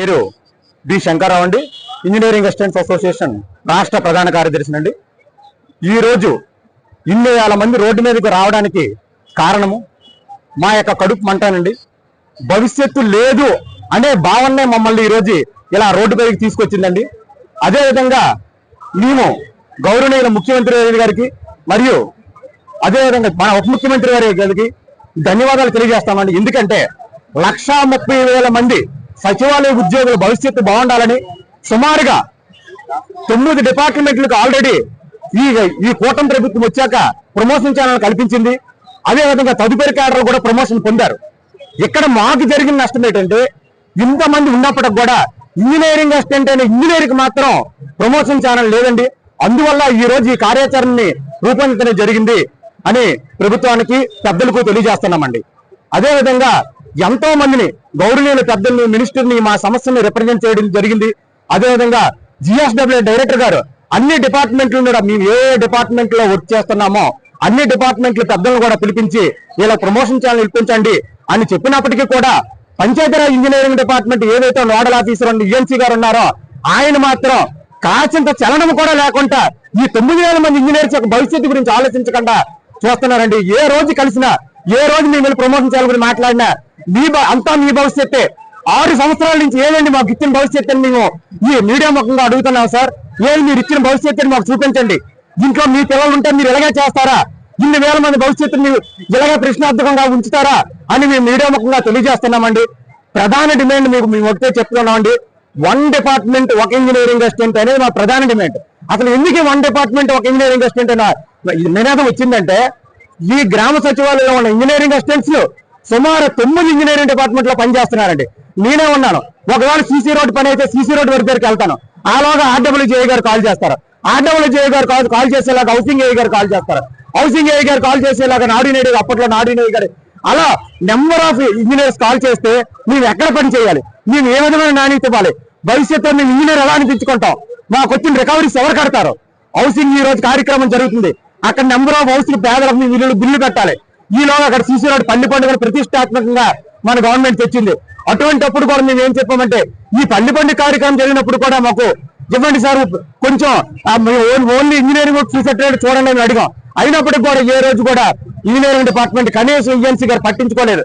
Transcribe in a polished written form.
పేరు బి శంకర్రావు అండి. Engineering assistants association రాష్ట్ర ప్రధాన కార్యదర్శి అండి. ఈరోజు ఇన్ని వేల మంది రోడ్డు మీదకి రావడానికి కారణము మా యొక్క కడుపు మంటానండి. భవిష్యత్తు లేదు అనే భావనే మమ్మల్ని ఈరోజు ఇలా రోడ్డు పైకి తీసుకొచ్చిందండి. అదేవిధంగా మేము గౌరవనీయుల ముఖ్యమంత్రి గారికి మరియు అదేవిధంగా మన ఉప ముఖ్యమంత్రి గారికి ధన్యవాదాలు తెలియజేస్తామండి. ఎందుకంటే 1,30,000 మంది సచివాలయ ఉద్యోగుల భవిష్యత్తు బాగుండాలని సుమారుగా 9 డిపార్ట్మెంట్లకు ఆల్రెడీ ఈ కూటమి ప్రభుత్వం వచ్చాక ప్రమోషన్ ఛానల్ కల్పించింది. అదేవిధంగా తదుపరి క్యాడర్లు కూడా ప్రమోషన్ పొందారు. ఇక్కడ మాకు జరిగిన నష్టం ఏంటంటే ఇంతమంది ఉన్నప్పటికి కూడా ఇంజనీరింగ్ అసిస్టెంట్ అయిన ఇంజనీరింగ్ మాత్రం ప్రమోషన్ ఛానల్ లేదండి. అందువల్ల ఈ రోజు ఈ కార్యాచరణని రూపొందించడం జరిగింది అని ప్రభుత్వానికి పెద్దలకు తెలియజేస్తున్నామండి. అదేవిధంగా ఎంతో మందిని గౌరవనీయుల పెద్దల్ని మినిస్టర్ని మా సమస్యని రిప్రజెంట్ చేయడం జరిగింది. అదేవిధంగా జిఎస్డబ్ల్యూ డైరెక్టర్ గారు అన్ని డిపార్ట్మెంట్లు మేము ఏ డిపార్ట్మెంట్ లో వర్క్ చేస్తున్నామో అన్ని డిపార్ట్మెంట్ల పెద్దలను కూడా పిలిపించి ఇలా ప్రమోషన్ ఛానల్ ఇప్పించండి అని చెప్పినప్పటికీ కూడా పంచాయతీరాజ్ ఇంజనీరింగ్ డిపార్ట్మెంట్ ఏదైతే నోడల్ ఆఫీసర్ ఈఎన్సీ గారు ఉన్నారో ఆయన మాత్రం కాసింత చలనం కూడా లేకుండా ఈ 9,000 మంది ఇంజనీర్స్ యొక్క భవిష్యత్తు గురించి ఆలోచించకుండా చూస్తున్నారండి. ఏ రోజు కలిసినా ఏ రోజు మేము ప్రమోషన్ ఛానల్ గురించి మాట్లాడినా అంతా మీ భవిష్యత్తే. 6 సంవత్సరాల నుంచి ఏదండి మాకు ఇచ్చిన భవిష్యత్తు అని మేము ఈ మీడియా ముఖంగా అడుగుతున్నాం. సార్ ఏది మీరు ఇచ్చిన భవిష్యత్తుని మాకు చూపించండి. ఇంట్లో మీ పిల్లలు ఉంటే మీరు ఇలాగే చేస్తారా? ఇన్ని వేల మంది భవిష్యత్తుని ఇలాగే ప్రశ్నార్థకంగా ఉంచుతారా అని మేము మీడియా ముఖంగా తెలియజేస్తున్నామండి. ప్రధాన డిమాండ్ మేము ఒకటే చెప్తున్నామండి. 1 డిపార్ట్మెంట్ ఒక ఇంజనీరింగ్ అసిస్టెంట్ అనేది మా ప్రధాన డిమాండ్. అసలు ఎందుకు 1 డిపార్ట్మెంట్ ఒక ఇంజనీరింగ్ అసిస్టెంట్ నినాదం వచ్చిందంటే ఈ గ్రామ సచివాలయంలో ఉన్న ఇంజనీరింగ్ అసిస్టెంట్స్ సుమారు 9 ఇంజనీరింగ్ డిపార్ట్మెంట్ లో పనిచేస్తున్నారండి. నేనే ఉన్నాను. ఒకవేళ సీసీ రోడ్ పని అయితే సీసీ రోడ్ వరకు దగ్గరికి వెళ్తాను. అలాగా ఆర్డబ్ల్యూజే గారు కాల్ చేస్తారు. ఆర్డబ్ల్యూజే గారు కాల్ చేసేలాగా హౌసింగ్ ఏ గారు కాల్ చేస్తారు. హౌసింగ్ ఏ గారు కాల్ చేసేలాగా నాడినేడి అప్పట్లో నాడినేడి గారు అలా నెంబర్ ఆఫ్ ఇంజనీర్స్ కాల్ చేస్తే మేము ఎక్కడ పని చేయాలి? మేము ఏ విధమైన నాణ్యత ఇవ్వాలి? భవిష్యత్తులో మేము ఇంజనీర్ ఎలా అనిపించుకుంటాం? మాకు వచ్చిన రికవరీస్ ఎవరు కడతారు? హౌసింగ్ ఈ రోజు కార్యక్రమం జరుగుతుంది. అక్కడ నెంబర్ ఆఫ్ హౌసింగ్ పేదలకు బిల్లు పెట్టాలి. ఈలోగా అక్కడ సీసీ రోడ్ పల్లి పండుగను ప్రతిష్టాత్మకంగా మన గవర్నమెంట్ తెచ్చింది. అటువంటిప్పుడు కూడా మేము ఏం చెప్పామంటే ఈ పల్లి పండుగ కార్యక్రమం జరిగినప్పుడు కూడా మాకు ఇవ్వండి సార్, కొంచెం ఓన్లీ ఇంజనీరింగ్ చూసేటట్టు చూడండి అని అడిగాం. అయినప్పటికీ కూడా ఏ రోజు కూడా ఇంజనీరింగ్ డిపార్ట్మెంట్ కనీసం ఏజెన్సీ గారు పట్టించుకోలేదు.